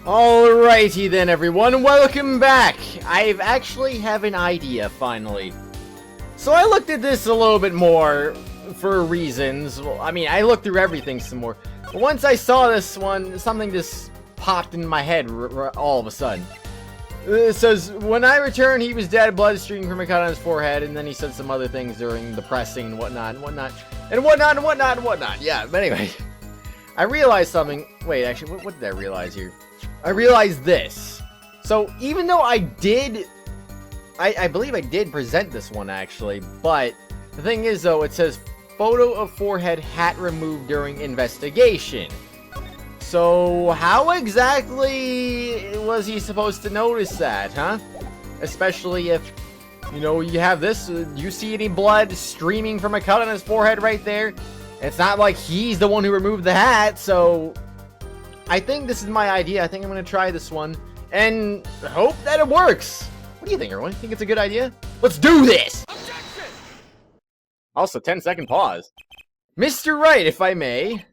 Alrighty then, everyone, welcome back! I've actually have an idea, finally. So I looked at this a little bit more, for reasons. Well, I mean, I looked through everything some more. But once I saw this one, something just popped in my head all of a sudden. It says, when I returned, he was dead, blood streaming from a cut on his forehead, and then he said some other things during the pressing and whatnot, and whatnot, and whatnot, and whatnot, and whatnot. Yeah, but anyway. I realized something. Wait, actually, what did I realize here? I realized this. So, even though I did... I believe I did present this one, actually. But, the thing is, though, it says, photo of forehead, hat removed during investigation. So, how exactly was he supposed to notice that, huh? Especially if, you know, you have this, you see any blood streaming from a cut on his forehead right there? It's not like he's the one who removed the hat, so... I think this is my idea. I think I'm going to try this one, and hope that it works. What do you think, everyone? Think it's a good idea? Let's do this! Objection! Also, 10-second pause. Mr. Wright, if I may.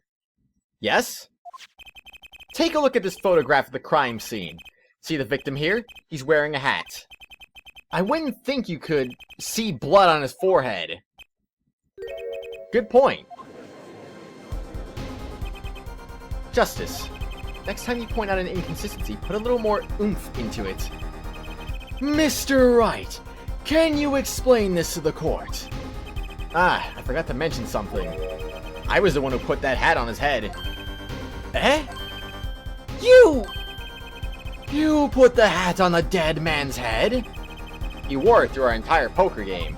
Yes? Take a look at this photograph of the crime scene. See the victim here? He's wearing a hat. I wouldn't think you could see blood on his forehead. Good point. Justice. Next time you point out an inconsistency, put a little more oomph into it. Mr. Wright, can you explain this to the court? Ah, I forgot to mention something. I was the one who put that hat on his head. Eh? You put the hat on the dead man's head? He wore it through our entire poker game.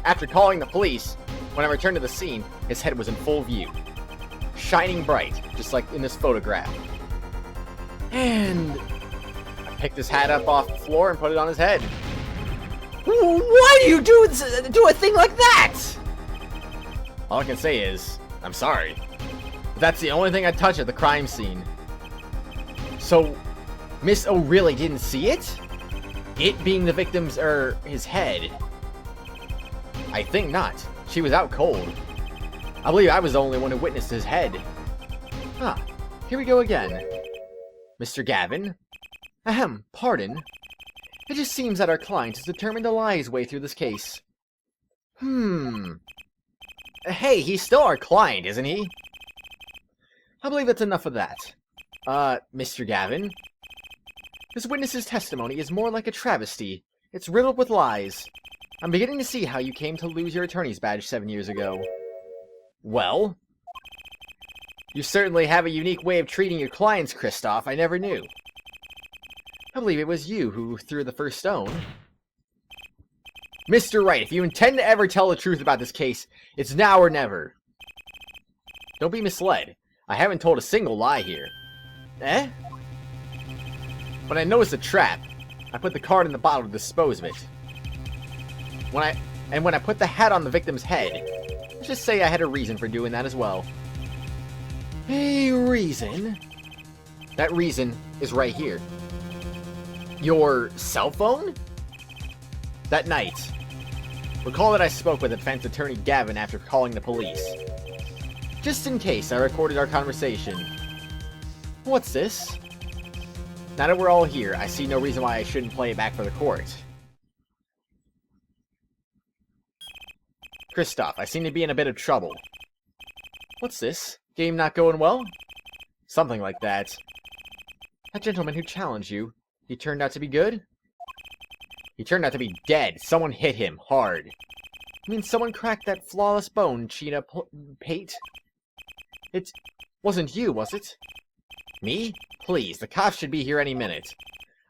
After calling the police, when I returned to the scene, his head was in full view. Shining bright, just like in this photograph. And I picked his hat up off the floor and put it on his head. Why do you do a thing like that? All I can say is, I'm sorry. That's the only thing I touch at the crime scene. So, Miss O really didn't see it? It being the victim's, his head. I think not. She was out cold. I believe I was the only one who witnessed his head. Ah, here we go again. Mr. Gavin? Ahem, pardon. It just seems that our client is determined to lie his way through this case. Hey, he's still our client, isn't he? I believe that's enough of that. Mr. Gavin? This witness's testimony is more like a travesty. It's riddled with lies. I'm beginning to see how you came to lose your attorney's badge 7 years ago. Well? You certainly have a unique way of treating your clients, Kristoff. I never knew. I believe it was you who threw the first stone. Mr. Wright, if you intend to ever tell the truth about this case, it's now or never. Don't be misled. I haven't told a single lie here. Eh? When I noticed a trap, I put the card in the bottle to dispose of it. When I put the hat on the victim's head, let's just say I had a reason for doing that as well. A reason? That reason is right here. Your cell phone? That night. Recall that I spoke with defense attorney Gavin after calling the police. Just in case, I recorded our conversation. What's this? Now that we're all here, I see no reason why I shouldn't play it back for the court. Kristoff, I seem to be in a bit of trouble. What's this? Game not going well? Something like that. That gentleman who challenged you, he turned out to be good? He turned out to be dead. Someone hit him hard. I mean, someone cracked that flawless bone, Cheetah Pate. It wasn't you, was it? Me? Please, the cops should be here any minute.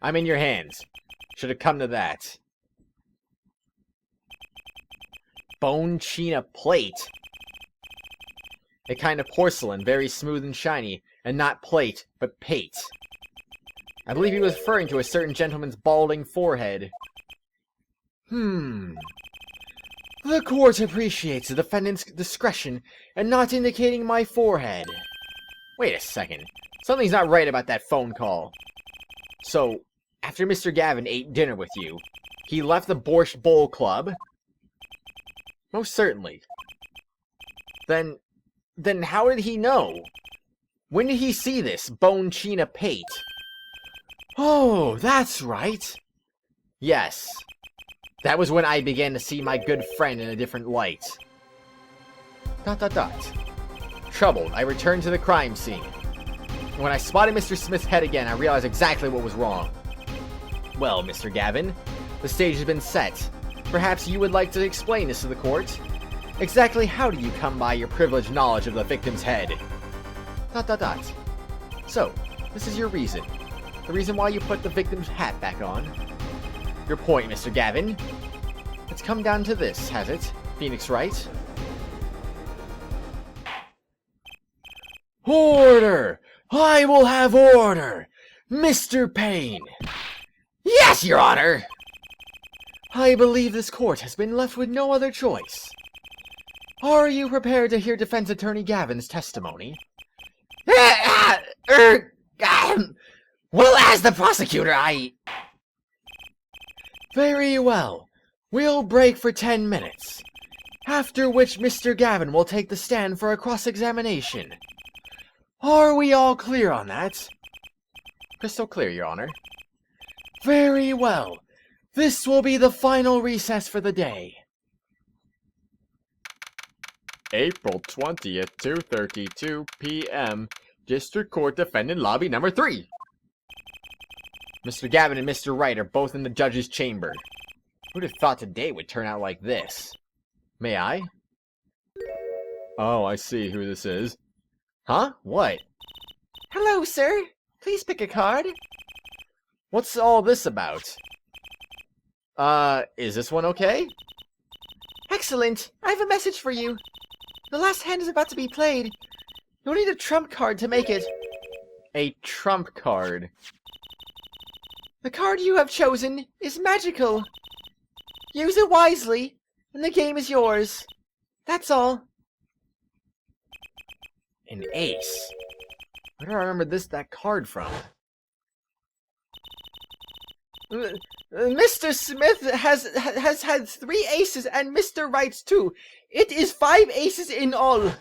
I'm in your hands. Should have come to that. Bone China plate. A kind of porcelain, very smooth and shiny, and not plate, but pate. I believe he was referring to a certain gentleman's balding forehead. The court appreciates the defendant's discretion in not indicating my forehead. Wait a second. Something's not right about that phone call. So, after Mr. Gavin ate dinner with you, he left the Borscht Bowl Club? Most certainly. Then how did he know? When did he see this Bone China Pate? Oh, that's right. Yes. That was when I began to see my good friend in a different light. ... Troubled, I returned to the crime scene. When I spotted Mr. Smith's head again, I realized exactly what was wrong. Well, Mr. Gavin, the stage has been set. Perhaps you would like to explain this to the court? Exactly how do you come by your privileged knowledge of the victim's head? ... So, this is your reason. The reason why you put the victim's hat back on. Your point, Mr. Gavin. It's come down to this, has it? Phoenix Wright? Order! I will have order! Mr. Payne! Yes, Your Honor! I believe this court has been left with no other choice. Are you prepared to hear Defense Attorney Gavin's testimony? Well, as the prosecutor, Very well. We'll break for 10 minutes. After which Mr. Gavin will take the stand for a cross-examination. Are we all clear on that? Crystal clear, Your Honor. Very well. This will be the final recess for the day. April 20th, 2:32 p.m. District Court Defendant Lobby Number 3. Mr. Gavin and Mr. Wright are both in the judge's chamber. Who'd have thought today would turn out like this? May I? Oh, I see who this is. Huh? What? Hello, sir. Please pick a card. What's all this about? Is this one okay? Excellent. I have a message for you. The last hand is about to be played. You'll need a trump card to make it. A trump card. The card you have chosen is magical. Use it wisely, and the game is yours. That's all. An ace. Where do I remember that card from? Mr. Smith has had 3 aces and Mr. Wright's 2. It is 5 aces in all.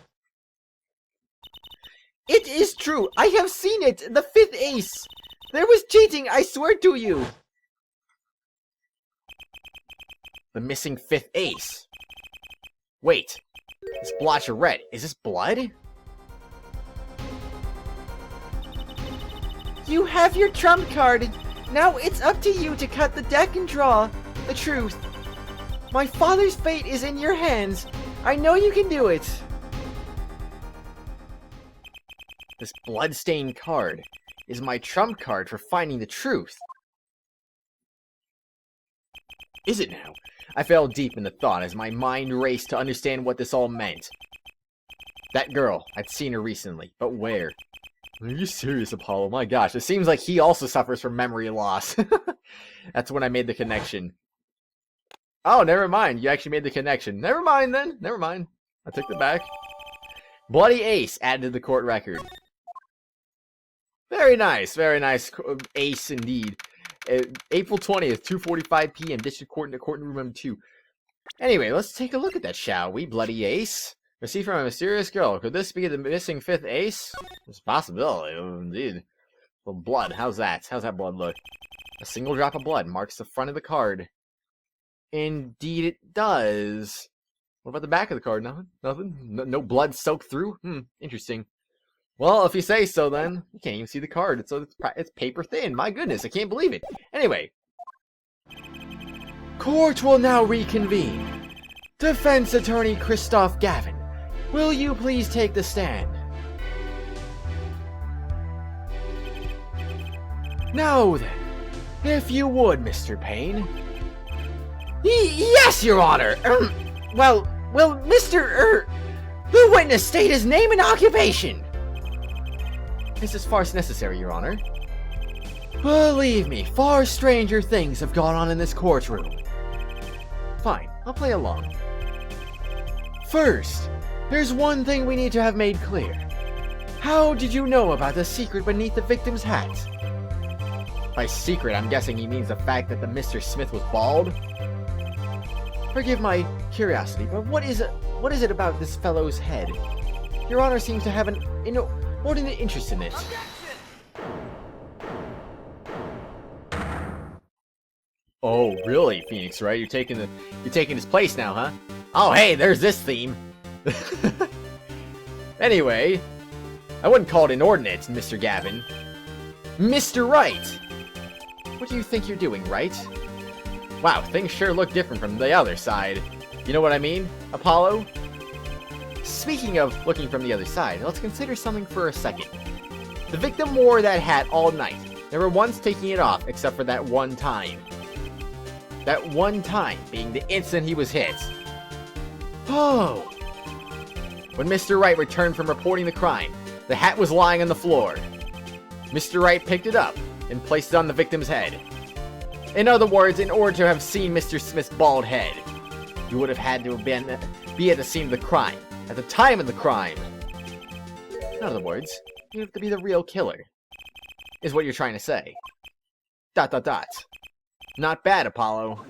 It is true. I have seen it. The 5th ace. There was cheating, I swear to you. The missing 5th ace. Wait. This blotch of red. Is this blood? You have your trump card. Now it's up to you to cut the deck and draw the truth. My father's fate is in your hands. I know you can do it. This blood-stained card is my trump card for finding the truth. Is it now? I fell deep in the thought as my mind raced to understand what this all meant. That girl, I'd seen her recently, but where? Are you serious, Apollo? My gosh, it seems like he also suffers from memory loss. That's when I made the connection. Oh, never mind. You actually made the connection. Never mind, then. Never mind. I took it back. Bloody ace added to the court record. Very nice. Very nice ace indeed. April 20th, 2:45 p.m. District Court into courtroom number 2. Anyway, let's take a look at that, shall we? Bloody ace. Received from a mysterious girl. Could this be the missing 5th ace? It's a possibility, indeed. Well, blood. How's that? How's that blood look? A single drop of blood marks the front of the card. Indeed it does. What about the back of the card? Nothing? Nothing? No blood soaked through? Interesting. Well, if you say so, then. You can't even see the card. It's paper thin. My goodness, I can't believe it. Anyway. Court will now reconvene. Defense Attorney Christoph Gavin, will you please take the stand? Now then, if you would, Mr. Payne. Yes, Your Honor. Well, Mr. The witness state his name and occupation. Is this farce necessary, Your Honor? Believe me, far stranger things have gone on in this courtroom. Fine, I'll play along. First, there's one thing we need to have made clear. How did you know about the secret beneath the victim's hat? By secret, I'm guessing he means the fact that the Mr. Smith was bald? Forgive my curiosity, but what is it about this fellow's head? Your Honor seems to have an inordinate interest in it. Oh, really, Phoenix, right? You're taking his place now, huh? Oh, hey, there's this theme. Anyway, I wouldn't call it inordinate, Mr. Gavin. Mr. Wright! What do you think you're doing, Wright? Wow, things sure look different from the other side. You know what I mean, Apollo? Speaking of looking from the other side, let's consider something for a second. The victim wore that hat all night, never once taking it off except for that one time. That one time being the instant he was hit. Oh! When Mr. Wright returned from reporting the crime, the hat was lying on the floor. Mr. Wright picked it up and placed it on the victim's head. In other words, in order to have seen Mr. Smith's bald head, you would have had to be at the scene of the crime, at the time of the crime. In other words, you have to be the real killer, is what you're trying to say. ... Not bad, Apollo.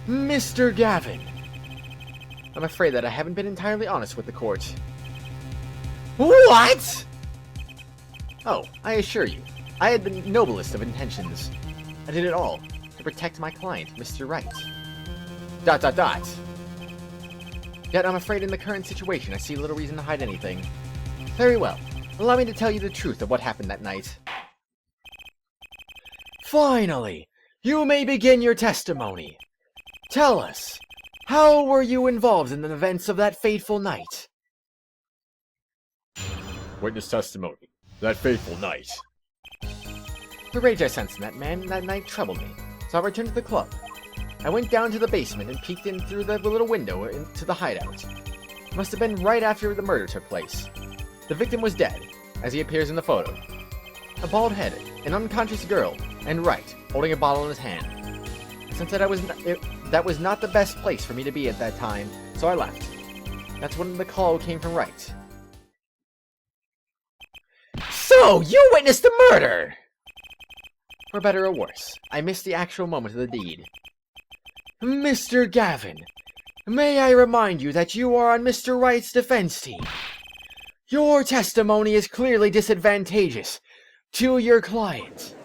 Mr. Gavin. I'm afraid that I haven't been entirely honest with the court. What? Oh, I assure you, I had the noblest of intentions. I did it all to protect my client, Mr. Wright. ... Yet I'm afraid in the current situation I see little reason to hide anything. Very well. Allow me to tell you the truth of what happened that night. Finally, you may begin your testimony. Tell us, how were you involved in the events of that fateful night? Witness testimony. That fateful night. The rage I sensed in that man that night troubled me, so I returned to the club. I went down to the basement and peeked in through the little window into the hideout. It must have been right after the murder took place. The victim was dead, as he appears in the photo. A bald head, an unconscious girl, and Wright, holding a bottle in his hand. Since that was not the best place for me to be at that time, so I left. That's when the call came from Wright. So, you witnessed the murder! For better or worse, I missed the actual moment of the deed. Mr. Gavin, may I remind you that you are on Mr. Wright's defense team. Your testimony is clearly disadvantageous to your client.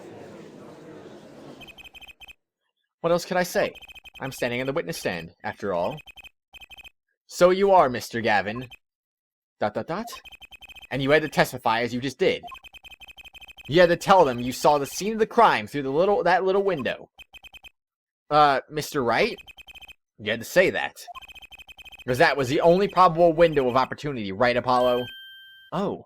What else could I say? I'm standing on the witness stand, after all. So you are, Mr. Gavin. ... And you had to testify as you just did. You had to tell them you saw the scene of the crime through that little window. Mr. Wright? You had to say that. Because that was the only probable window of opportunity, right, Apollo? Oh.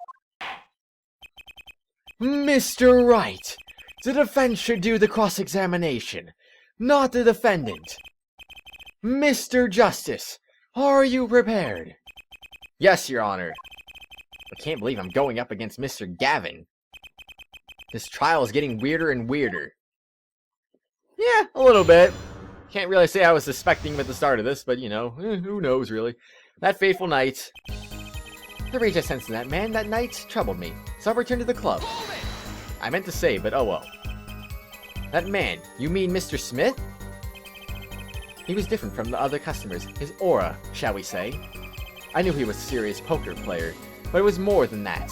Mr. Wright, the defense should do the cross-examination, not the defendant. Mr. Justice, are you prepared? Yes, Your Honor. I can't believe I'm going up against Mr. Gavin. This trial is getting weirder and weirder. Yeah, a little bit. Can't really say I was suspecting him at the start of this, but you know, who knows really. That fateful night. The rage I sensed in that man that night troubled me, so I returned to the club. I meant to say, but oh well. That man, you mean Mr. Smith? He was different from the other customers, his aura, shall we say. I knew he was a serious poker player, but it was more than that.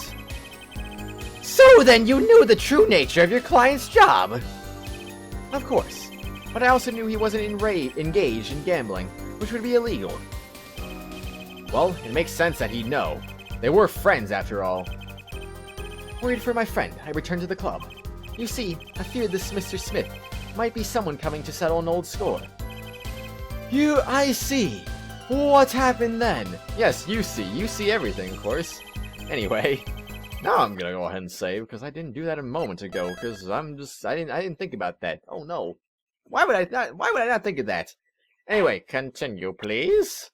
So then you knew the true nature of your client's job! Of course, but I also knew he wasn't engaged in gambling, which would be illegal. Well, it makes sense that he'd know. They were friends, after all. Worried for my friend, I returned to the club. You see, I feared this Mr. Smith might be someone coming to settle an old score. I see. What happened then? Yes, you see everything, of course. Anyway, now I'm gonna go ahead and save, because I didn't do that a moment ago, because I didn't think about that. Oh no. Why would I not think of that? Anyway, continue, please.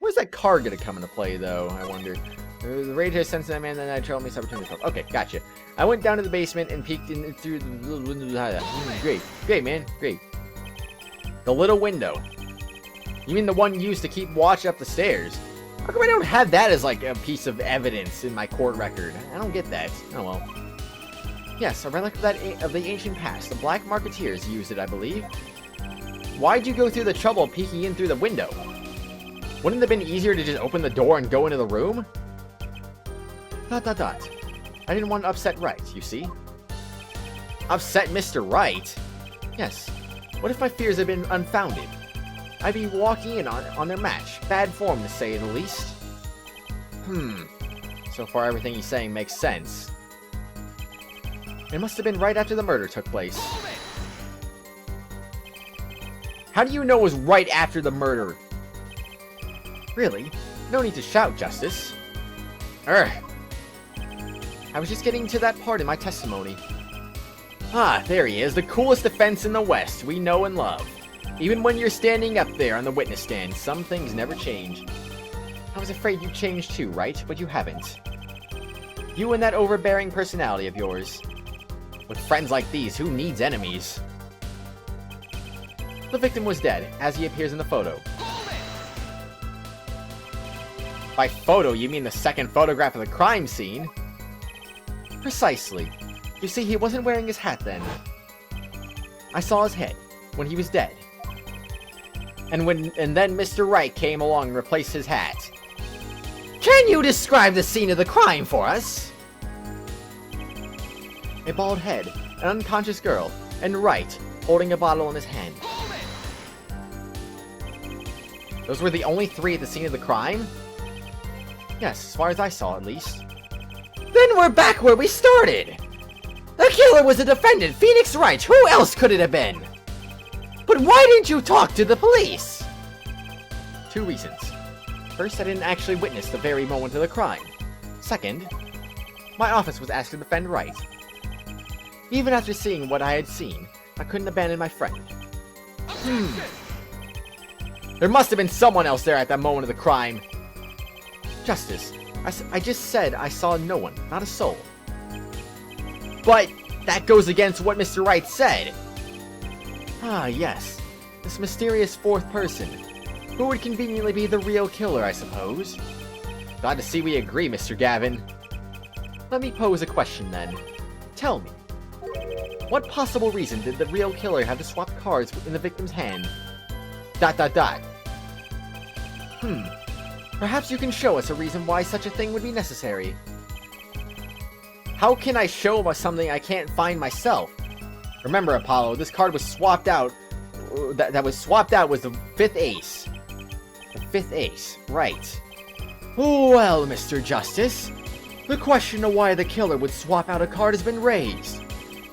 Where's that card gonna come into play, though, I wonder? The rage I sensed in that man that night told me something. Okay, gotcha. I went down to the basement and peeked in through the little window. Great, man, great. The little window. You mean the one used to keep watch up the stairs? How come I don't have that as like a piece of evidence in my court record? I don't get that. Oh well. Yes, a relic of the ancient past. The Black Marketeers used it, I believe. Why'd you go through the trouble of peeking in through the window? Wouldn't it have been easier to just open the door and go into the room? ... I didn't want to upset Wright, you see? Upset Mr. Wright? Yes. What if my fears had been unfounded? I'd be walking in on their match. Bad form, to say the least. So far, everything he's saying makes sense. It must have been right after the murder took place. How do you know it was right after the murder? Really? No need to shout, Justice. I was just getting to that part in my testimony. Ah, there he is, the coolest defense in the West we know and love. Even when you're standing up there on the witness stand, some things never change. I was afraid you'd change too, right? But you haven't. You and that overbearing personality of yours. With friends like these, who needs enemies? The victim was dead, as he appears in the photo. By photo, you mean the second photograph of the crime scene? Precisely. You see, he wasn't wearing his hat then. I saw his head, when he was dead. And then Mr. Wright came along and replaced his hat. Can you describe the scene of the crime for us? A bald head, an unconscious girl, and Wright holding a bottle in his hand. Those were the only three at the scene of the crime? Yes, as far as I saw, at least. Then we're back where we started! The killer was the defendant, Phoenix Wright. Who else could it have been? But why didn't you talk to the police? 2 reasons. First, I didn't actually witness the very moment of the crime. Second, my office was asked to defend Wright. Even after seeing what I had seen, I couldn't abandon my friend. There must have been someone else there at that moment of the crime. Justice, I just said I saw no one, not a soul. But that goes against what Mr. Wright said. Ah, yes. This mysterious fourth person. Who would conveniently be the real killer, I suppose? Glad to see we agree, Mr. Gavin. Let me pose a question then. Tell me, what possible reason did the real killer have to swap cards in the victim's hand? ... Perhaps you can show us a reason why such a thing would be necessary. How can I show something I can't find myself? Remember, Apollo, this card was swapped out. That was swapped out was the 5th ace. The 5th ace, right. Well, Mr. Justice, the question of why the killer would swap out a card has been raised.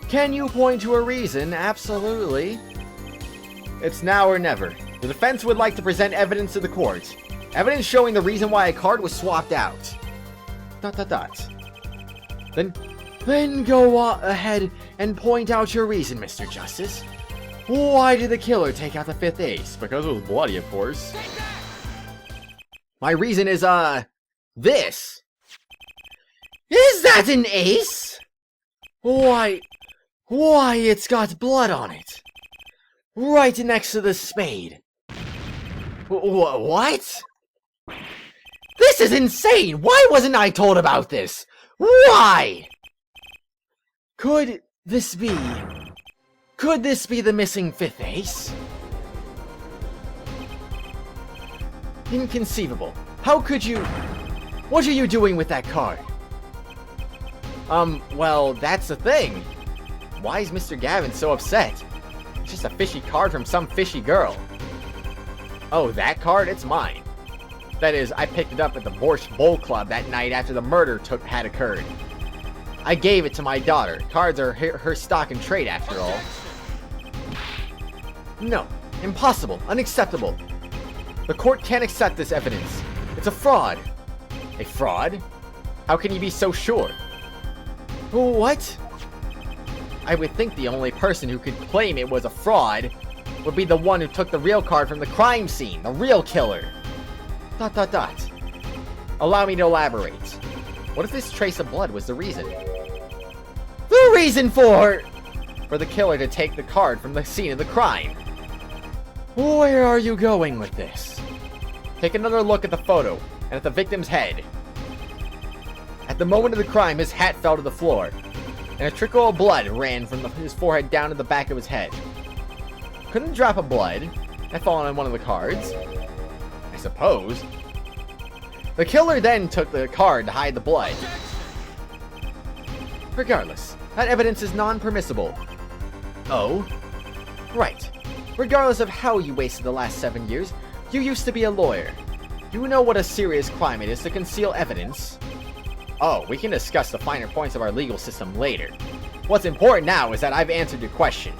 Can you point to a reason? Absolutely. It's now or never. The defense would like to present evidence to the court. Evidence showing the reason why a card was swapped out. ... Then go ahead and point out your reason, Mr. Justice. Why did the killer take out the 5th ace? Because it was bloody, of course. My reason is, this. Is that an ace? Why, it's got blood on it. Right next to the spade. What? This is insane! Why wasn't I told about this? Why? Could this be the missing 5th ace? Inconceivable. How could you... What are you doing with that card? Well, that's the thing. Why is Mr. Gavin so upset? It's just a fishy card from some fishy girl. Oh, that card? It's mine. That is, I picked it up at the Borscht Bowl Club that night after the murder had occurred. I gave it to my daughter. Cards are her stock and trade, after all. No. Impossible. Unacceptable. The court can't accept this evidence. It's a fraud. A fraud? How can you be so sure? What? I would think the only person who could claim it was a fraud would be the one who took the real card from the crime scene, the real killer. ... Allow me to elaborate. What if this trace of blood was the reason? The reason for the killer to take the card from the scene of the crime. Where are you going with this? Take another look at the photo and at the victim's head. At the moment of the crime, his hat fell to the floor, and a trickle of blood ran from his forehead down to the back of his head. Couldn't a drop of blood have fallen on one of the cards? I suppose. The killer then took the card to hide the blood. Regardless, that evidence is non-permissible. Oh? Right. Regardless of how you wasted the last 7 years, you used to be a lawyer. You know what a serious crime it is to conceal evidence. Oh, we can discuss the finer points of our legal system later. What's important now is that I've answered your question.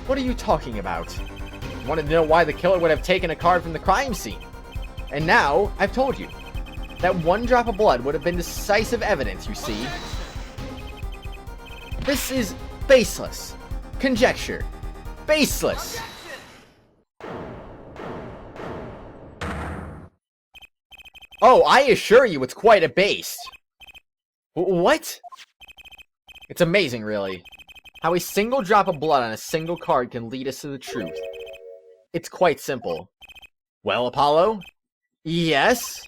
What are you talking about? You wanted to know why the killer would have taken a card from the crime scene. And now, I've told you. That one drop of blood would have been decisive evidence, you see. This is baseless. Conjecture. Baseless. Oh, I assure you it's quite a base. What? It's amazing, really. How a single drop of blood on a single card can lead us to the truth. It's quite simple. Well, Apollo? Yes?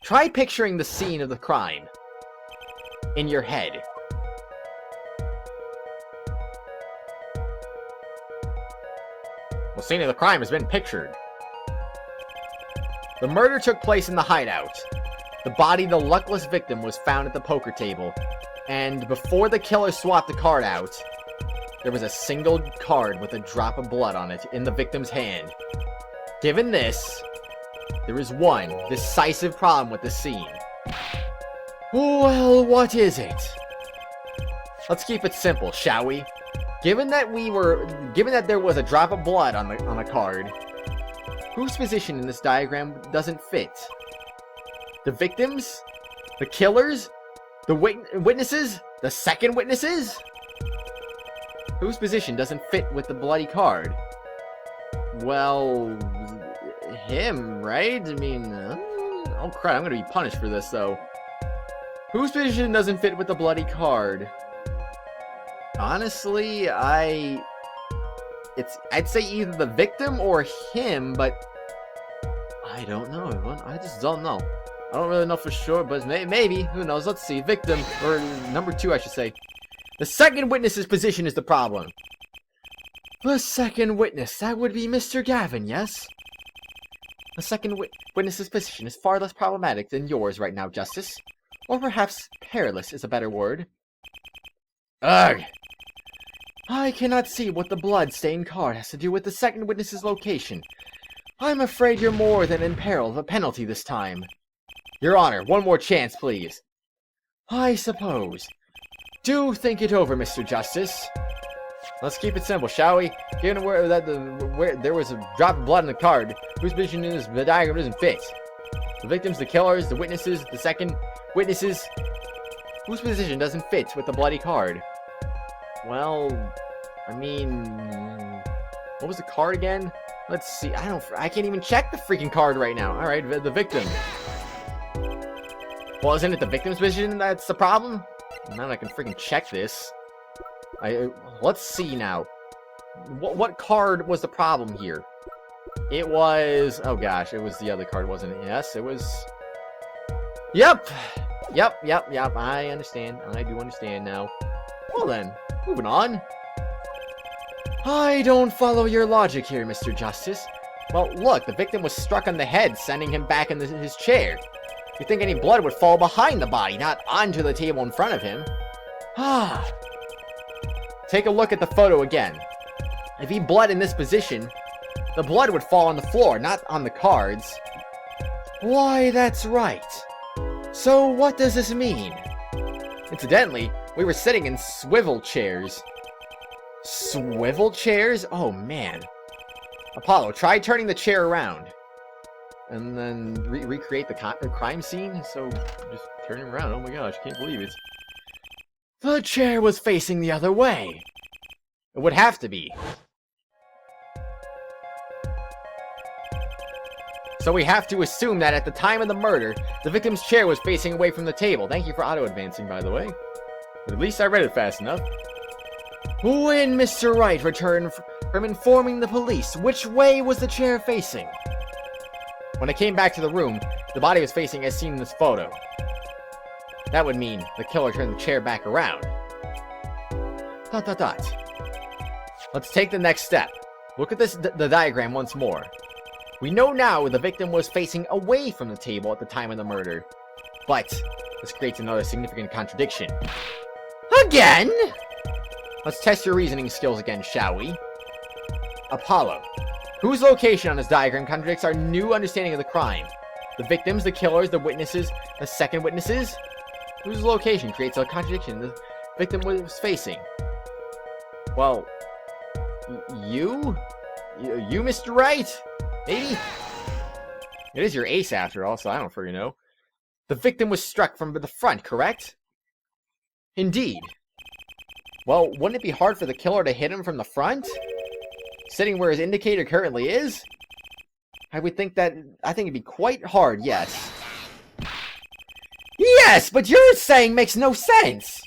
Try picturing the scene of the crime. In your head. The scene of the crime has been pictured. The murder took place in the hideout. The body of the luckless victim was found at the poker table, and before the killer swapped the card out, there was a single card with a drop of blood on it in the victim's hand. Given this, there is one decisive problem with the scene. Well, what is it? Let's keep it simple, shall we? Given that there was a drop of blood on the card, whose position in this diagram doesn't fit? The victims? The killers? The witnesses? The second witnesses? Whose position doesn't fit with the bloody card? Well, him, right? I mean, oh crap, I'm gonna be punished for this, though. Whose position doesn't fit with the bloody card? Honestly, I'd say either the victim or him, but I don't know, everyone. I just don't know. I don't really know for sure, but maybe. Who knows? Let's see. Victim, or number 2, I should say. The second witness's position is the problem. The second witness, that would be Mr. Gavin, yes? The second witness's position is far less problematic than yours right now, Justice. Or perhaps perilous is a better word. Ugh! I cannot see what the blood-stained card has to do with the second witness's location. I'm afraid you're more than in peril of a penalty this time. Your Honor, one more chance, please. I suppose. Do think it over, Mr. Justice. Let's keep it simple, shall we? Given where there was a drop of blood in the card, whose position is the diagram doesn't fit. The victims, the killers, the witnesses, the second witnesses, whose position doesn't fit with the bloody card? Well, I mean, what was the card again? Let's see. I can't even check the freaking card right now. All right, the victim. Well, isn't it the victim's position that's the problem? Now I can freaking check this. Let's see now. What card was the problem here? It was... Oh gosh, it was the other card, wasn't it? Yes, it was... Yep! Yep. I understand. I do understand now. Well then, moving on. I don't follow your logic here, Mr. Justice. Well, look, the victim was struck on the head, sending him back in his chair. You'd think any blood would fall behind the body, not onto the table in front of him. Ah. Take a look at the photo again. If he bled in this position, the blood would fall on the floor, not on the cards. Why, that's right. So what does this mean? Incidentally, we were sitting in swivel chairs. Swivel chairs? Oh man. Apollo, try turning the chair around. And then recreate the crime scene? So, just turn him around. Oh my gosh, can't believe it. The chair was facing the other way. It would have to be. So we have to assume that at the time of the murder, the victim's chair was facing away from the table. Thank you for auto-advancing, by the way. But at least I read it fast enough. When Mr. Wright returned from informing the police, which way was the chair facing? When I came back to the room, the body was facing as seen in this photo. That would mean the killer turned the chair back around. ... Let's take the next step. Look at the diagram once more. We know now the victim was facing away from the table at the time of the murder. But this creates another significant contradiction. Again? Let's test your reasoning skills again, shall we? Apollo. Whose location on this diagram contradicts our new understanding of the crime? The victims, the killers, the witnesses, the second witnesses? Whose location creates a contradiction the victim was facing? Well, you? You, Mr. Wright? Maybe? It is your ace after all, so I don't freaking know. The victim was struck from the front, correct? Indeed. Well, wouldn't it be hard for the killer to hit him from the front? Sitting where his indicator currently is? I think it'd be quite hard, yes. Yes, but you're saying makes no sense!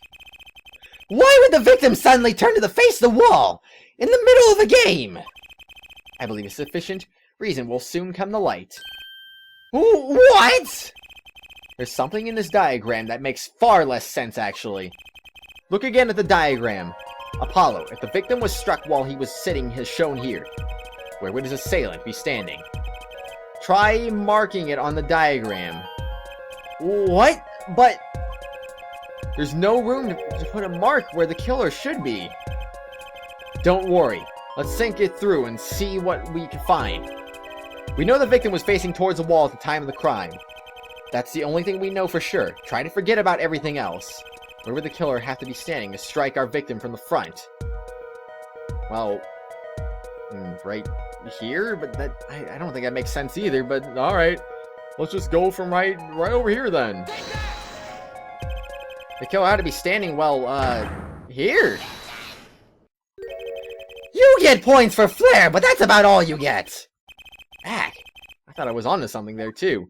Why would the victim suddenly turn to the face of the wall in the middle of the game? I believe a sufficient reason will soon come to light. What? There's something in this diagram that makes far less sense, actually. Look again at the diagram. Apollo, if the victim was struck while he was sitting as shown here, where would his assailant be standing? Try marking it on the diagram. What? But there's no room to put a mark where the killer should be. Don't worry. Let's think it through and see what we can find. We know the victim was facing towards the wall at the time of the crime. That's the only thing we know for sure. Try to forget about everything else. Where would the killer have to be standing to strike our victim from the front? Well, right here? But that I don't think that makes sense either, but alright. Let's just go from right over here then. The killer had to be standing, well, here. You get points for flair, but that's about all you get. Heck, I thought I was onto something there too.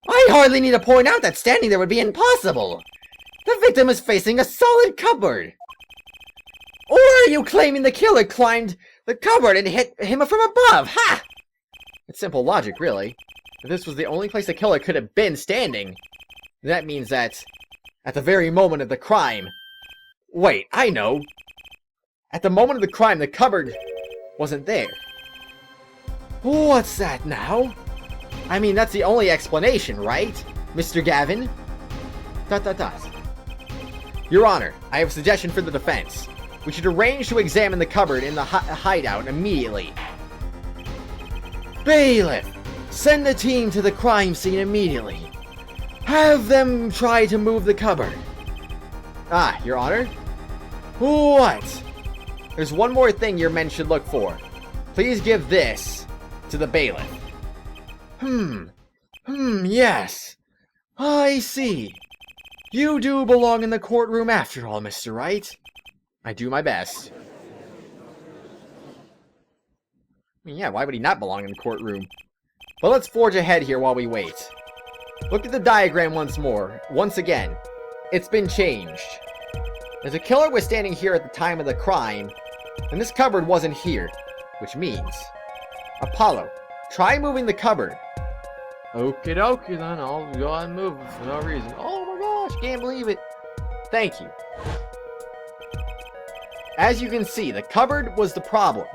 I hardly need to point out that standing there would be impossible. The victim is facing a solid cupboard. Or are you claiming the killer climbed the cupboard and hit him from above? Ha! It's simple logic, really. If this was the only place the killer could have been standing, that means that at the very moment of the crime... Wait, I know. At the moment of the crime, the cupboard wasn't there. What's that now? I mean, that's the only explanation, right, Mr. Gavin? ... Your Honor, I have a suggestion for the defense. We should arrange to examine the cupboard in the hideout immediately. Bailiff, send the team to the crime scene immediately. Have them try to move the cupboard. Ah, Your Honor? What? There's one more thing your men should look for. Please give this to the bailiff. Yes. I see. You do belong in the courtroom after all, Mr. Wright. I do my best. I mean, yeah, why would he not belong in the courtroom? But let's forge ahead here while we wait. Look at the diagram once more. Once again, it's been changed. If the killer was standing here at the time of the crime, then this cupboard wasn't here, which means... Apollo, try moving the cupboard. Okie dokie then, I'll go ahead and move it for no reason. Oh my gosh, can't believe it. Thank you. As you can see, the cupboard was the problem.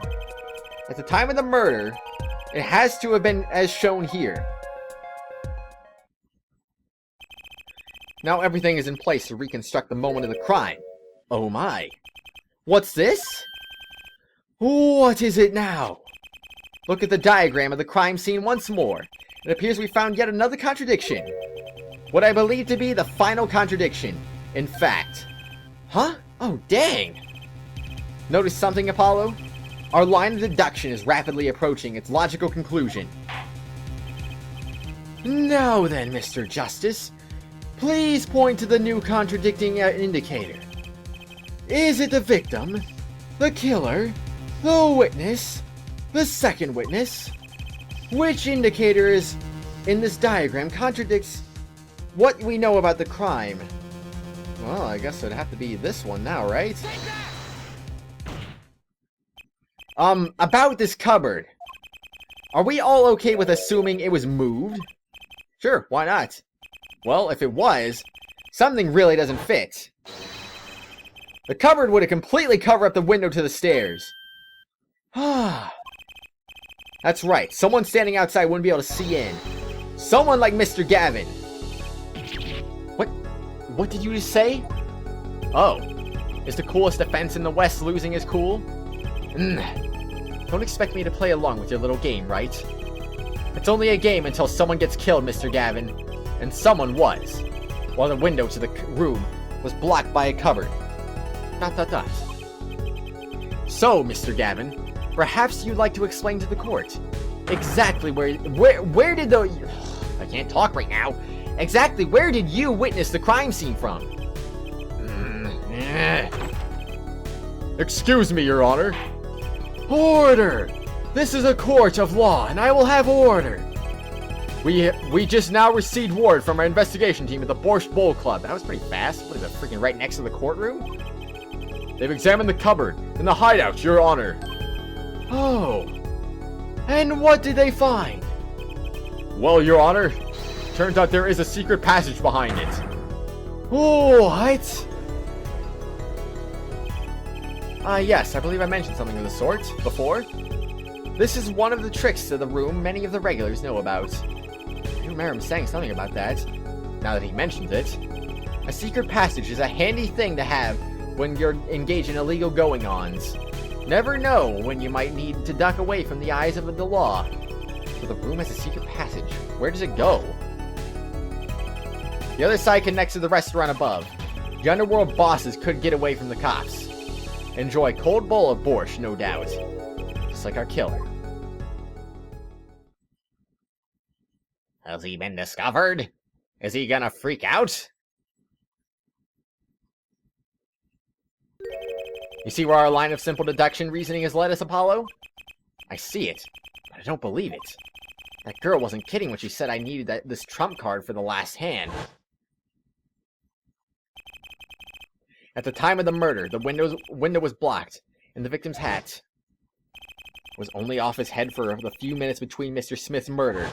At the time of the murder, it has to have been as shown here. Now everything is in place to reconstruct the moment of the crime. Oh my. What's this? What is it now? Look at the diagram of the crime scene once more. It appears we found yet another contradiction. What I believe to be the final contradiction, in fact. Huh? Oh, dang! Notice something, Apollo? Our line of deduction is rapidly approaching its logical conclusion. Now then, Mr. Justice, please point to the new contradicting indicator. Is it the victim, the killer, the witness, the second witness? Which indicator is in this diagram contradicts what we know about the crime? Well, I guess it'd have to be this one now, right? About this cupboard. Are we all okay with assuming it was moved? Sure, why not? Well, if it was, something really doesn't fit. The cupboard would have completely covered up the window to the stairs. Ah. That's right, someone standing outside wouldn't be able to see in. Someone like Mr. Gavin. What did you just say? Oh, is the coolest defense in the West losing his cool? Don't expect me to play along with your little game, right? It's only a game until someone gets killed, Mr. Gavin. And someone was. While the window to the room was blocked by a cupboard. ... So, Mr. Gavin, perhaps you'd like to explain to the court exactly where did the... I can't talk right now. Exactly where did you witness the crime scene from? Excuse me, Your Honor. Order! This is a court of law, and I will have order. We just now received word from our investigation team at the Borscht Bowl Club. That was pretty fast. What is it, freaking right next to the courtroom? They've examined the cupboard and the hideout, Your Honor. Oh. And what did they find? Well, Your Honor, turns out there is a secret passage behind it. What? Yes, I believe I mentioned something of the sort before. This is one of the tricks to the room many of the regulars know about. I remember him saying something about that, now that he mentions it. A secret passage is a handy thing to have when you're engaged in illegal going-ons. Never know when you might need to duck away from the eyes of the law. So the room has a secret passage. Where does it go? The other side connects to the restaurant above. The underworld bosses could get away from the cops. Enjoy a cold bowl of borscht, no doubt. Just like our killer. Has he been discovered? Is he gonna freak out? You see where our line of simple deduction reasoning has led us, Apollo? I see it, but I don't believe it. That girl wasn't kidding when she said I needed this trump card for the last hand. At the time of the murder, the window was blocked, and the victim's hat was only off his head for the few minutes between Mr. Smith's murder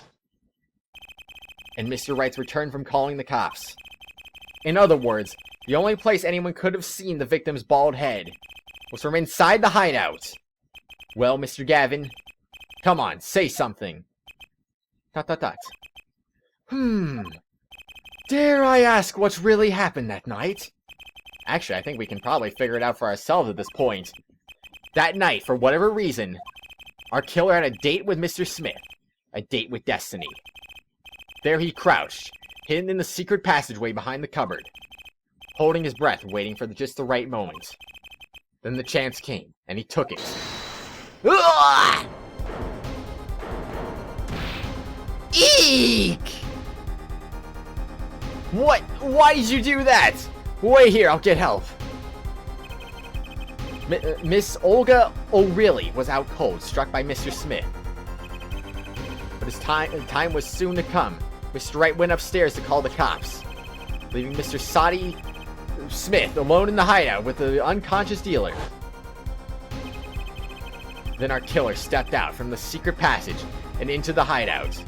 and Mr. Wright's return from calling the cops. In other words, the only place anyone could have seen the victim's bald head was from inside the hideout. Well, Mr. Gavin, come on, say something. ... Dare I ask what's really happened that night? Actually, I think we can probably figure it out for ourselves at this point. That night, for whatever reason, our killer had a date with Mr. Smith. A date with destiny. There he crouched, hidden in the secret passageway behind the cupboard, holding his breath, waiting for just the right moment. Then the chance came, and he took it. Ugh! Eek! What? Why did you do that? Wait here, I'll get help. Miss Olga O'Reilly was out cold, struck by Mr. Smith. But his time was soon to come. Mr. Wright went upstairs to call the cops, leaving Mr. Sadi Smith alone in the hideout with the unconscious dealer. Then our killer stepped out from the secret passage and into the hideout.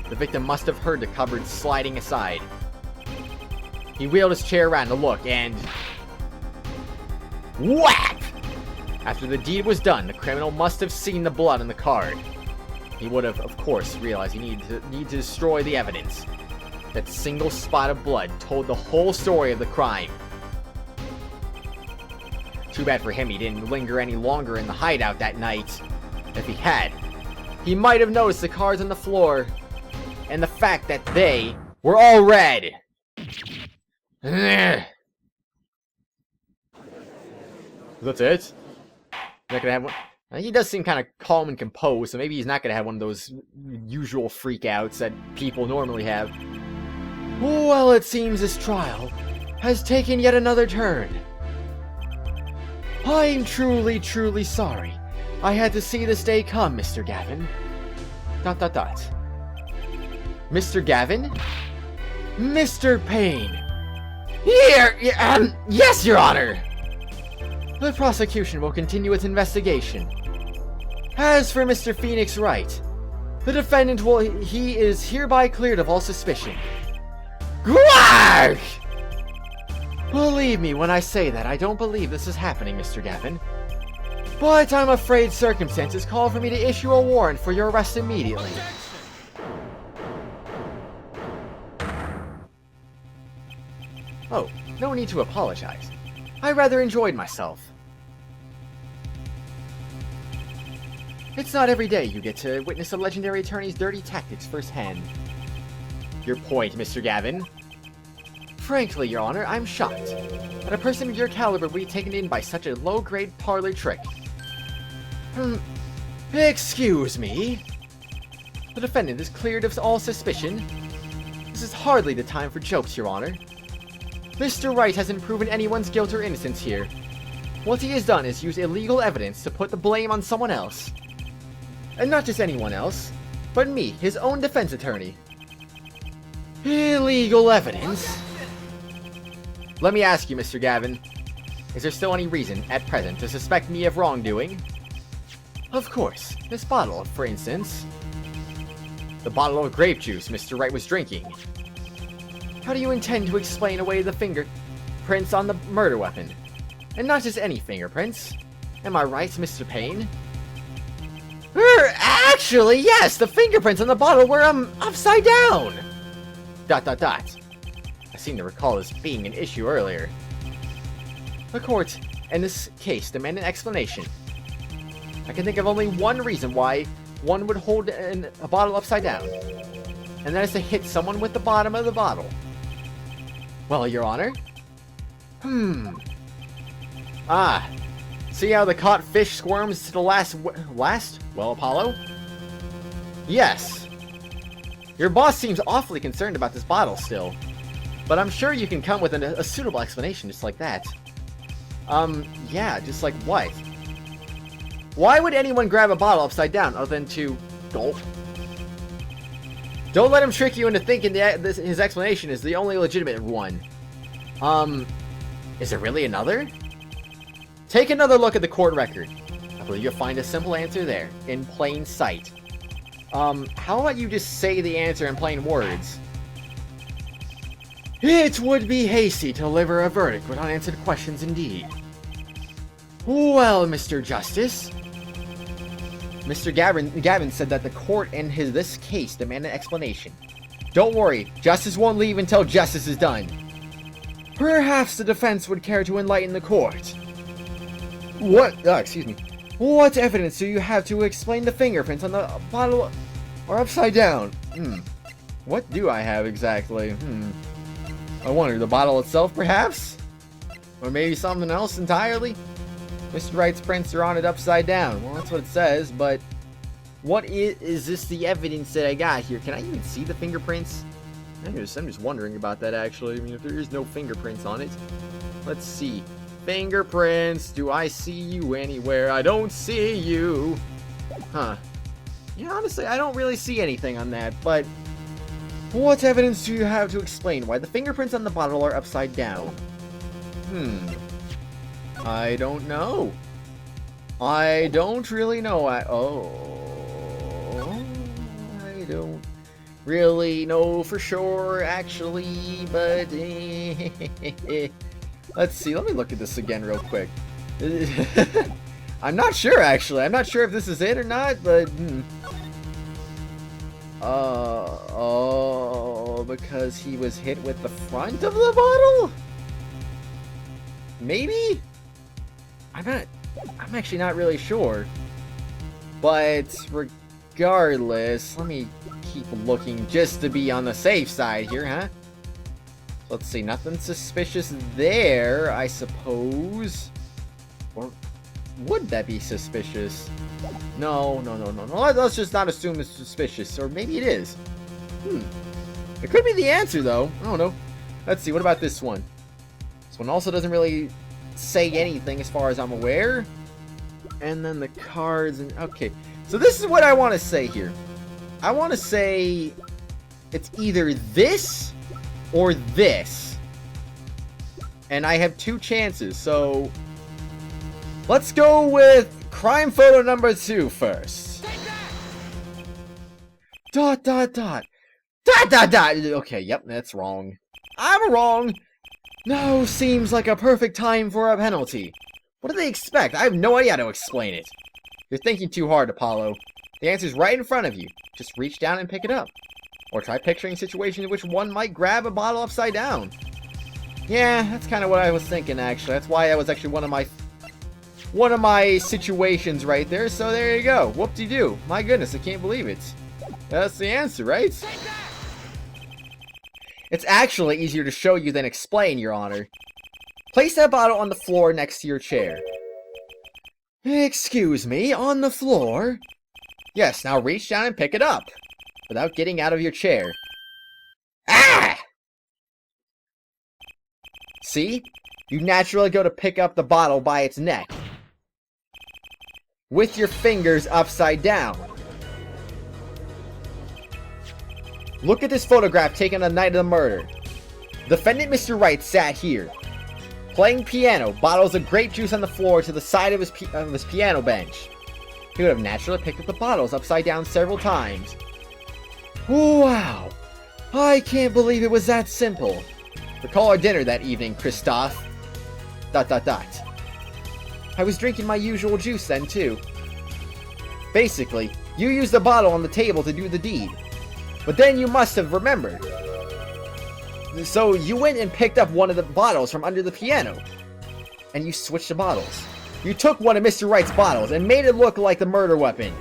The victim must have heard the cupboard sliding aside. He wheeled his chair around to look and... whack! After the deed was done, the criminal must have seen the blood on the card. He would have, of course, realized he needed to destroy the evidence. That single spot of blood told the whole story of the crime. Too bad for him he didn't linger any longer in the hideout that night. If he had, he might have noticed the cards on the floor and the fact that they were all red. That's it? You're not gonna have one? He does seem kind of calm and composed, so maybe he's not gonna have one of those usual freakouts that people normally have. Well, it seems this trial has taken yet another turn. I'm truly, truly sorry I had to see this day come, Mr. Gavin. ... Mr. Gavin? Mr. Payne! Here! Yes, Your Honor! The prosecution will continue its investigation. As for Mr. Phoenix Wright, the defendant he is hereby cleared of all suspicion. Gwark! Believe me when I say that I don't believe this is happening, Mr. Gavin. But I'm afraid circumstances call for me to issue a warrant for your arrest immediately. Oh, no need to apologize. I rather enjoyed myself. It's not every day you get to witness a legendary attorney's dirty tactics firsthand. Your point, Mr. Gavin. Frankly, Your Honor, I'm shocked that a person of your caliber would be taken in by such a low-grade parlor trick. Excuse me? The defendant is cleared of all suspicion. This is hardly the time for jokes, Your Honor. Mr. Wright hasn't proven anyone's guilt or innocence here. What he has done is use illegal evidence to put the blame on someone else. And not just anyone else, but me, his own defense attorney. Illegal evidence? Let me ask you, Mr. Gavin, is there still any reason, at present, to suspect me of wrongdoing? Of course. This bottle, for instance. The bottle of grape juice Mr. Wright was drinking. How do you intend to explain away the fingerprints on the murder weapon? And not just any fingerprints. Am I right, Mr. Payne? Actually, yes! The fingerprints on the bottle were, upside down! ... I seem to recall this being an issue earlier. The court, in this case, demand an explanation. I can think of only one reason why one would hold a bottle upside down. And that is to hit someone with the bottom of the bottle. Well, Your Honor? See how the caught fish squirms to the last? Well, Apollo? Yes. Your boss seems awfully concerned about this bottle still. But I'm sure you can come with a suitable explanation just like that. Yeah, just like what? Why would anyone grab a bottle upside down other than to gulp? Don't let him trick you into thinking that his explanation is the only legitimate one. Is there really another? Take another look at the court record. I believe you'll find a simple answer there, in plain sight. How about you just say the answer in plain words? It would be hasty to deliver a verdict with unanswered questions indeed. Well, Mr. Justice. Mr. Gavin said that the court in this case demanded an explanation. Don't worry, justice won't leave until justice is done. Perhaps the defense would care to enlighten the court. Excuse me. What evidence do you have to explain the fingerprints on the bottle or upside down? What do I have exactly? I wonder, the bottle itself, perhaps? Or maybe something else entirely? Mr. Wright's prints are on it upside down. Well, that's what it says, but what is this the evidence that I got here? Can I even see the fingerprints? I'm just wondering about that, actually. I mean, if there is no fingerprints on it. Let's see. Fingerprints. Do I see you anywhere? I don't see you. Huh. Yeah, honestly, I don't really see anything on that, but what evidence do you have to explain why the fingerprints on the bottle are upside down? I don't know. I don't really know. I don't really know for sure, actually, but let's see. Let me look at this again real quick. I'm not sure, actually. I'm not sure if this is it or not, but because he was hit with the front of the bottle? Maybe? I'm actually not really sure. But regardless, let me keep looking just to be on the safe side here, huh? Let's see, nothing suspicious there, I suppose. Or would that be suspicious? No. Let's just not assume it's suspicious. Or maybe it is. It could be the answer, though. I don't know. Let's see, what about this one? This one also doesn't really say anything as far as I'm aware. And then the cards and... Okay, so this is what I want to say here. I want to say it's either this or this. And I have two chances, so let's go with crime photo number 2 first. Dot. Okay, yep, that's wrong. I'm wrong. Now seems like a perfect time for a penalty. What do they expect? I have no idea how to explain it. You're thinking too hard, Apollo. The answer's right in front of you. Just reach down and pick it up. Or try picturing a situation in which one might grab a bottle upside down. Yeah, that's kind of what I was thinking, actually. That's why that was actually one of my situations right there. So there you go. Whoop-de-doo. My goodness, I can't believe it. That's the answer, right? It's actually easier to show you than explain, Your Honor. Place that bottle on the floor next to your chair. Excuse me, on the floor? Yes, now reach down and pick it up, without getting out of your chair. Ah! See? You naturally go to pick up the bottle by its neck, with your fingers upside down. Look at this photograph taken on the night of the murder. Defendant Mr. Wright sat here, playing piano, bottles of grape juice on the floor to the side of his piano bench. He would have naturally picked up the bottles upside down several times. Wow! I can't believe it was that simple. Recall our dinner that evening, Christoph. ... I was drinking my usual juice then, too. Basically, you used the bottle on the table to do the deed. But then you must have remembered. So you went and picked up one of the bottles from under the piano. And you switched the bottles. You took one of Mr. Wright's bottles and made it look like the murder weapon.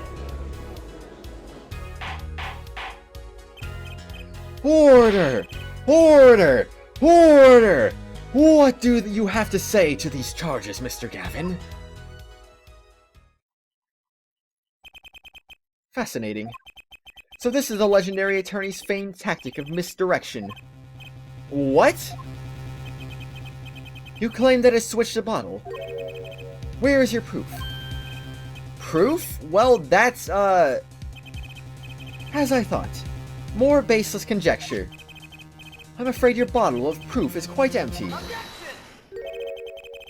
Order! Order! Order! What do you have to say to these charges, Mr. Gavin? Fascinating. So this is the legendary attorney's famed tactic of misdirection. What? You claim that I switched the bottle. Where is your proof? Proof? Well, that's, as I thought. More baseless conjecture. I'm afraid your bottle of proof is quite empty.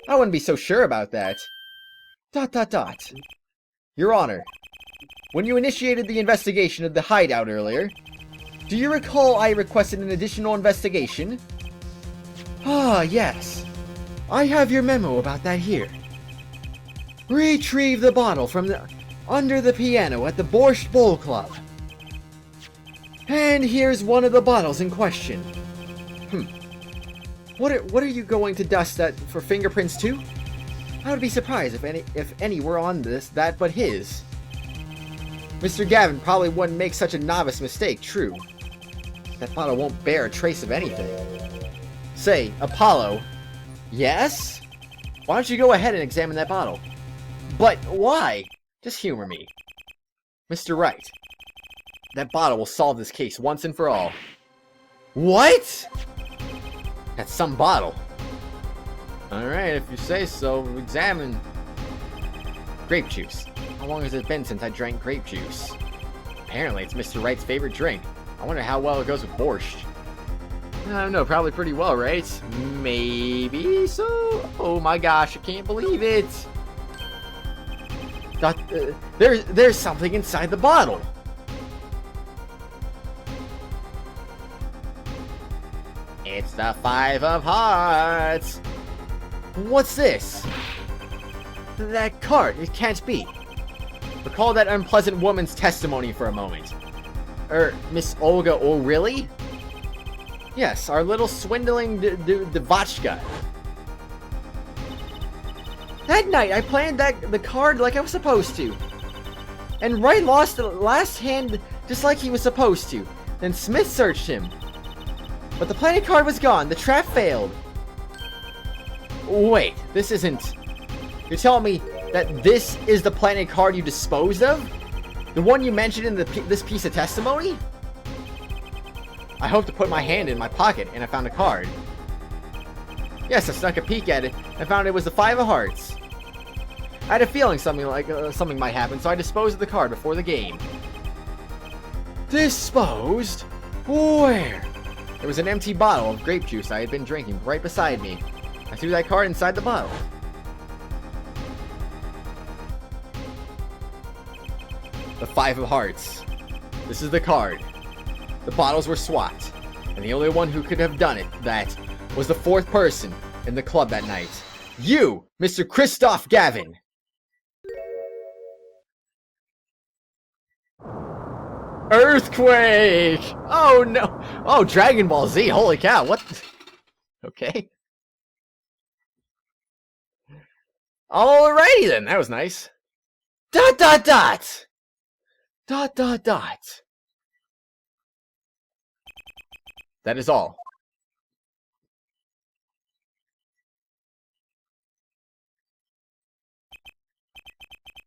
I wouldn't be so sure about that. ... Your Honor, when you initiated the investigation of the hideout earlier, do you recall I requested an additional investigation? Ah, yes. I have your memo about that here. Retrieve the bottle from under the piano at the Borscht Bowl Club. And here's one of the bottles in question. What are you going to dust that for fingerprints too? I would be surprised if any were on that but his. Mr. Gavin probably wouldn't make such a novice mistake, true. That bottle won't bear a trace of anything. Say, Apollo. Yes? Why don't you go ahead and examine that bottle? But why? Just humor me. Mr. Wright. That bottle will solve this case once and for all. What? That's some bottle. Alright, if you say so, examine. Grape juice. How long has it been since I drank grape juice? Apparently, it's Mr. Wright's favorite drink. I wonder how well it goes with borscht. I don't know, probably pretty well, right? Maybe so? Oh my gosh, I can't believe it! There's something inside the bottle! It's the Five of Hearts! What's this? That card, it can't be. Recall that unpleasant woman's testimony for a moment. Miss Olga O'Reilly? Yes, our little swindling Devotchka. That night, I planned the card like I was supposed to. And Wright lost the last hand just like he was supposed to. Then Smith searched him. But the planning card was gone. The trap failed. Wait, this isn't... You're telling me that this is the planning card you disposed of? The one you mentioned in this piece of testimony? I hoped to put my hand in my pocket and I found a card. Yes, I snuck a peek at it and found it was the Five of Hearts. I had a feeling something might happen, so I disposed of the card before the game. Disposed? Where? There was an empty bottle of grape juice I had been drinking right beside me. I threw that card inside the bottle. The Five of Hearts. This is the card. The bottles were swapped, and the only one who could have done that was the fourth person in the club that night. You, Mr. Christoph Gavin! Earthquake! Oh no! Oh, Dragon Ball Z, holy cow, what? Okay. Alrighty then, that was nice. ... That is all.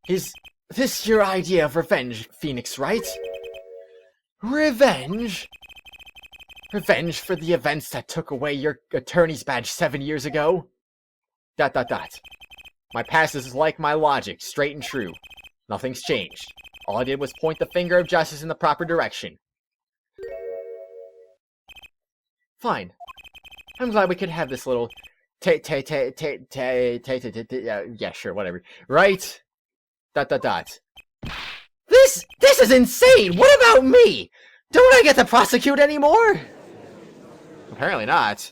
Is this your idea of revenge, Phoenix Wright? Revenge? Revenge for the events that took away your attorney's badge 7 years ago? ... My past is like my logic, straight and true. Nothing's changed. All I did was point the finger of justice in the proper direction. Fine. I'm glad we could have this little... Yeah, sure, whatever. Right? ... This is insane! What about me? Don't I get to prosecute anymore? Apparently not.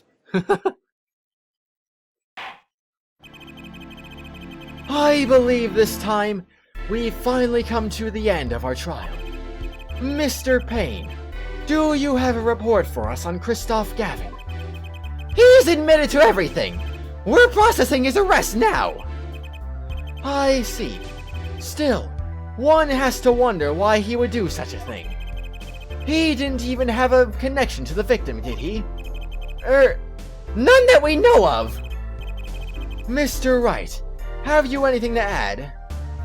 I believe this time we've finally come to the end of our trial. Mr. Payne, do you have a report for us on Christoph Gavin? He's admitted to everything! We're processing his arrest now! I see. Still, one has to wonder why he would do such a thing. He didn't even have a connection to the victim, did he? None that we know of! Mr. Wright, have you anything to add? ...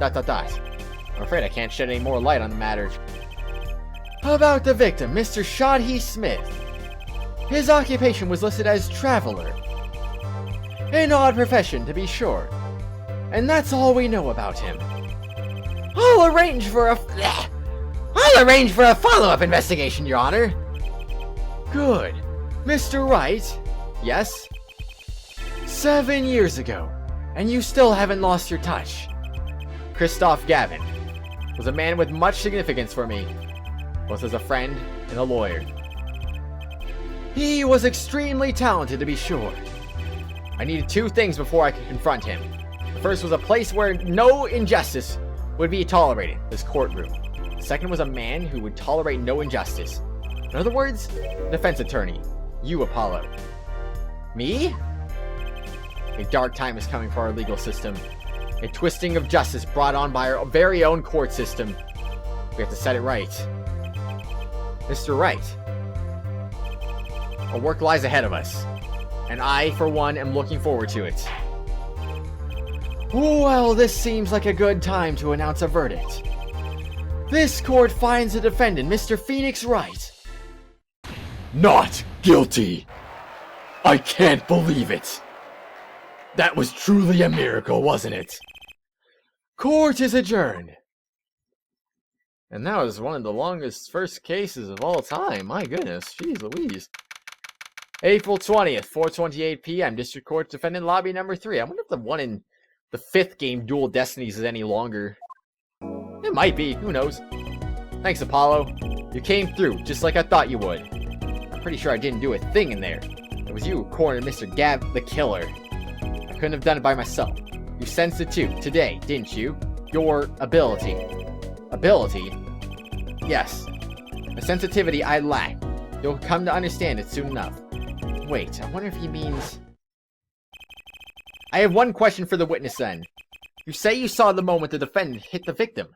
I'm afraid I can't shed any more light on the matter. About the victim, Mr. Shoddy Smith. His occupation was listed as traveler. An odd profession, to be sure. And that's all we know about him. I'll arrange for a follow-up investigation, Your Honor. Good. Mr. Wright? Yes? 7 years ago, and you still haven't lost your touch. Christoph Gavin was a man with much significance for me, both as a friend and a lawyer. He was extremely talented, to be sure. I needed 2 things before I could confront him. The first was a place where no injustice would be tolerated, this courtroom. The second was a man who would tolerate no injustice. In other words, defense attorney. You, Apollo. Me? A dark time is coming for our legal system. A twisting of justice brought on by our very own court system. We have to set it right. Mr. Wright. Our work lies ahead of us. And I, for one, am looking forward to it. Well, this seems like a good time to announce a verdict. This court finds the defendant, Mr. Phoenix Wright, not guilty. I can't believe it. That was truly a miracle, wasn't it? Court is adjourned. And that was one of the longest first cases of all time. My goodness, jeez Louise. April 20th, 4:28 p.m. District Court Defendant Lobby number 3. I wonder if the one in the 5th game, Dual Destinies, is any longer. It might be. Who knows? Thanks, Apollo. You came through, just like I thought you would. I'm pretty sure I didn't do a thing in there. It was you who cornered Mr. Gav the Killer. I couldn't have done it by myself. You sensed it too, today, didn't you? Your ability. Ability? Yes. A sensitivity I lack. You'll come to understand it soon enough. Wait, I wonder if he means... I have one question for the witness then. You say you saw the moment the defendant hit the victim.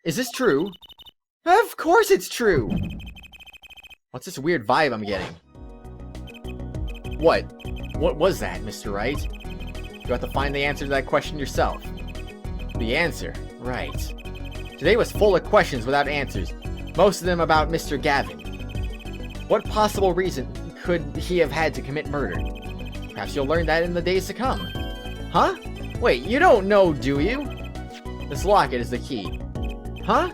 Is this true? Of course it's true! What's this weird vibe I'm getting? What? What was that, Mr. Wright? You have to find the answer to that question yourself. The answer? Right. Today was full of questions without answers. Most of them about Mr. Gavin. What possible reason could he have had to commit murder? Perhaps you'll learn that in the days to come. Huh? Wait, you don't know, do you? This locket is the key. Huh?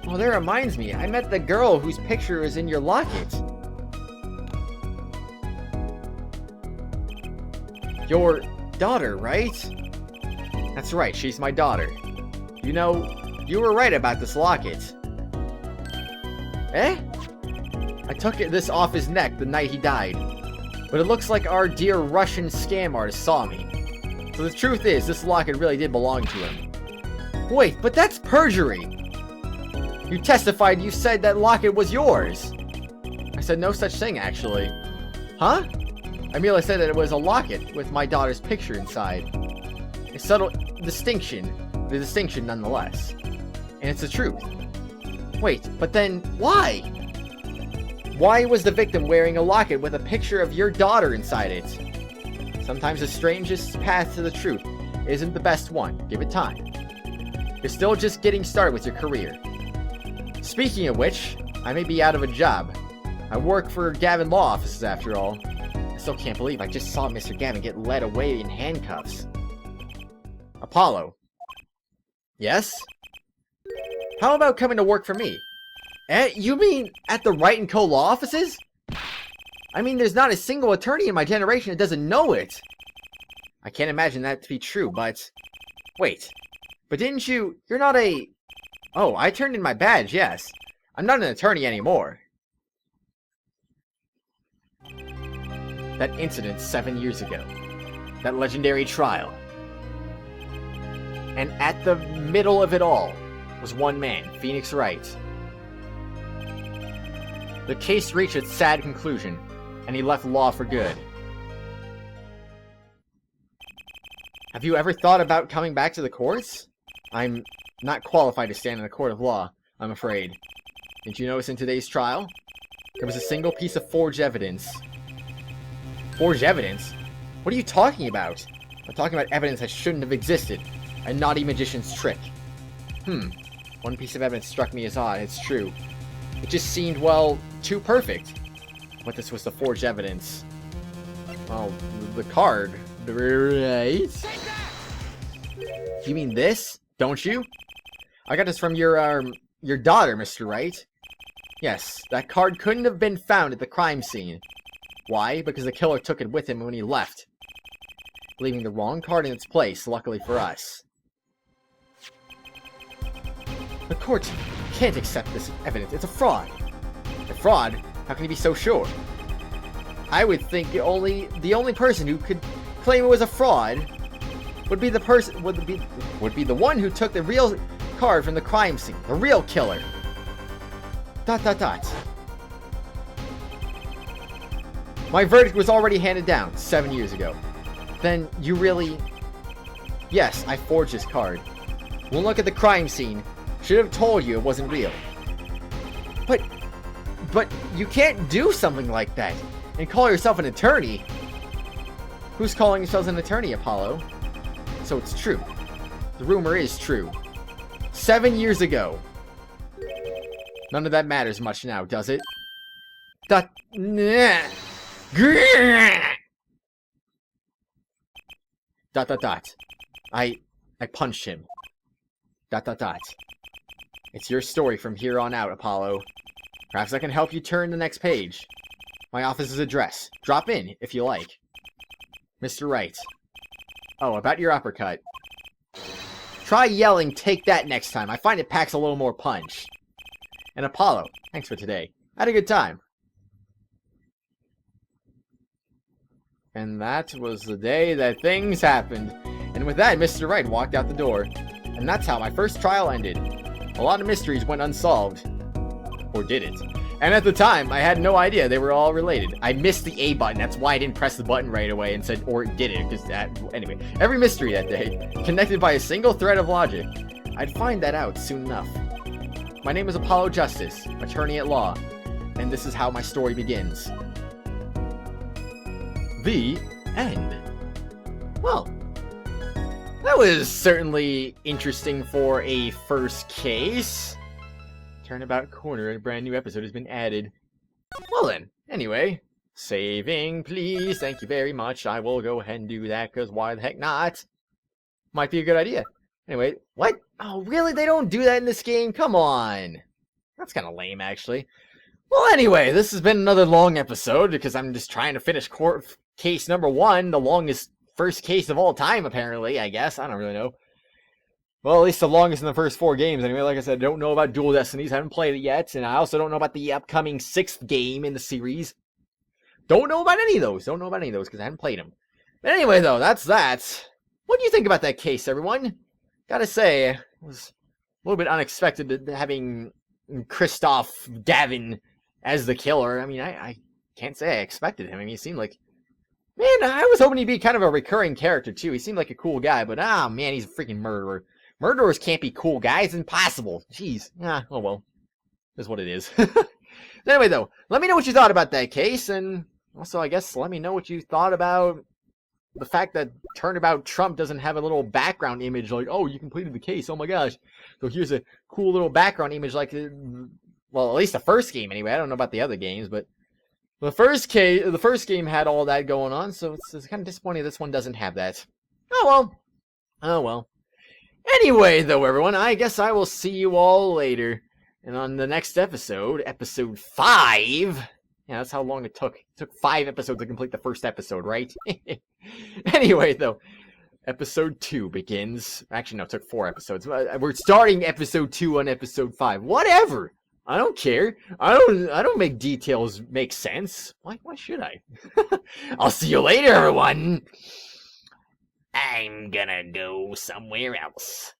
Well, that reminds me. I met the girl whose picture is in your locket. Your daughter, right? That's right, she's my daughter. You know, you were right about this locket. Eh? I took this off his neck the night he died. But it looks like our dear Russian scam artist saw me. So the truth is, this locket really did belong to him. Wait, but that's perjury! You testified you said that locket was yours! I said no such thing, actually. Huh? I merely said that it was a locket with my daughter's picture inside. A subtle distinction, the distinction nonetheless. And it's the truth. Wait, but then why? Why was the victim wearing a locket with a picture of your daughter inside it? Sometimes the strangest path to the truth isn't the best one. Give it time. You're still just getting started with your career. Speaking of which, I may be out of a job. I work for Gavin Law Offices after all. I still can't believe I just saw Mr. Gavin get led away in handcuffs. Apollo. Yes? How about coming to work for me? You mean at the Wright & Co. Law Offices? I mean, there's not a single attorney in my generation that doesn't know it. I can't imagine that to be true, but... Wait. But didn't you... You're not a... Oh, I turned in my badge, yes. I'm not an attorney anymore. That incident 7 years ago. That legendary trial. And at the middle of it all was one man, Phoenix Wright. The case reached its sad conclusion, and he left law for good. Have you ever thought about coming back to the courts? I'm not qualified to stand in a court of law, I'm afraid. Didn't you notice in today's trial? There was a single piece of forged evidence. Forged evidence? What are you talking about? I'm talking about evidence that shouldn't have existed. A naughty magician's trick. One piece of evidence struck me as odd, it's true. It just seemed, well, too perfect. But this was the forged evidence. Well, the card. Right? You mean this? Don't you? I got this from your daughter, Mr. Wright. Yes, that card couldn't have been found at the crime scene. Why? Because the killer took it with him when he left. Leaving the wrong card in its place, luckily for us. The court can't accept this evidence. It's a fraud. A fraud? How can you be so sure? I would think the only person who could claim it was a fraud would be the person would be the one who took the real card from the crime scene, the real killer. ... My verdict was already handed down 7 years ago. Then you really... Yes, I forged this card. One look at the crime scene should have told you it wasn't real. But you can't do something like that and call yourself an attorney. Who's calling themselves an attorney, Apollo? So it's true. The rumor is true. 7 years ago. None of that matters much now, does it? ... I punched him. ... It's your story from here on out, Apollo. Perhaps I can help you turn the next page. My office's address. Drop in, if you like. Mr. Wright. Oh, about your uppercut. Try yelling, "Take that," next time. I find it packs a little more punch. And Apollo, thanks for today. I had a good time. And that was the day that things happened. And with that, Mr. Wright walked out the door. And that's how my first trial ended. A lot of mysteries went unsolved. Or did it? And at the time, I had no idea they were all related. I missed the A button, that's why I didn't press the button right away and said, or did it, because that, anyway. Every mystery that day, connected by a single thread of logic. I'd find that out soon enough. My name is Apollo Justice, attorney at law, and this is how my story begins. The end. Well, that was certainly interesting for a first case. Turnabout corner, a brand new episode has been added. Well then, anyway, saving please, thank you very much. I will go ahead and do that, because why the heck not? Might be a good idea. Anyway, what? Oh, really? They don't do that in this game? Come on. That's kind of lame, actually. Well, anyway, this has been another long episode, because I'm just trying to finish court case number 1, the longest first case of all time, apparently, I guess. I don't really know. Well, at least the longest in the first 4 games. Anyway, like I said, I don't know about Dual Destinies. I haven't played it yet. And I also don't know about the upcoming 6th game in the series. Don't know about any of those. Don't know about any of those because I haven't played them. But anyway, though, that's that. What do you think about that case, everyone? Gotta say, it was a little bit unexpected having Gavin as the killer. I mean, I can't say I expected him. I mean, he seemed like Man, I was hoping he'd be kind of a recurring character, too. He seemed like a cool guy, but, man, he's a freaking murderer. Murderers can't be cool, guys. Impossible. Jeez. Oh well. That's what it is. Anyway, though, let me know what you thought about that case, and also, I guess, let me know what you thought about the fact that Turnabout Trump doesn't have a little background image like, oh, you completed the case, oh my gosh. So here's a cool little background image like, well, at least the first game anyway. I don't know about the other games, but the first game had all that going on, so it's kind of disappointing this one doesn't have that. Oh well. Oh well. Anyway, though, everyone, I guess I will see you all later. And on the next episode, episode 5... Yeah, that's how long it took. It took 5 episodes to complete the first episode, right? Anyway, though, episode 2 begins. Actually, no, it took 4 episodes. We're starting episode 2 on episode 5. Whatever! I don't care. I don't make details make sense. Why should I? I'll see you later, everyone! I'm gonna go somewhere else.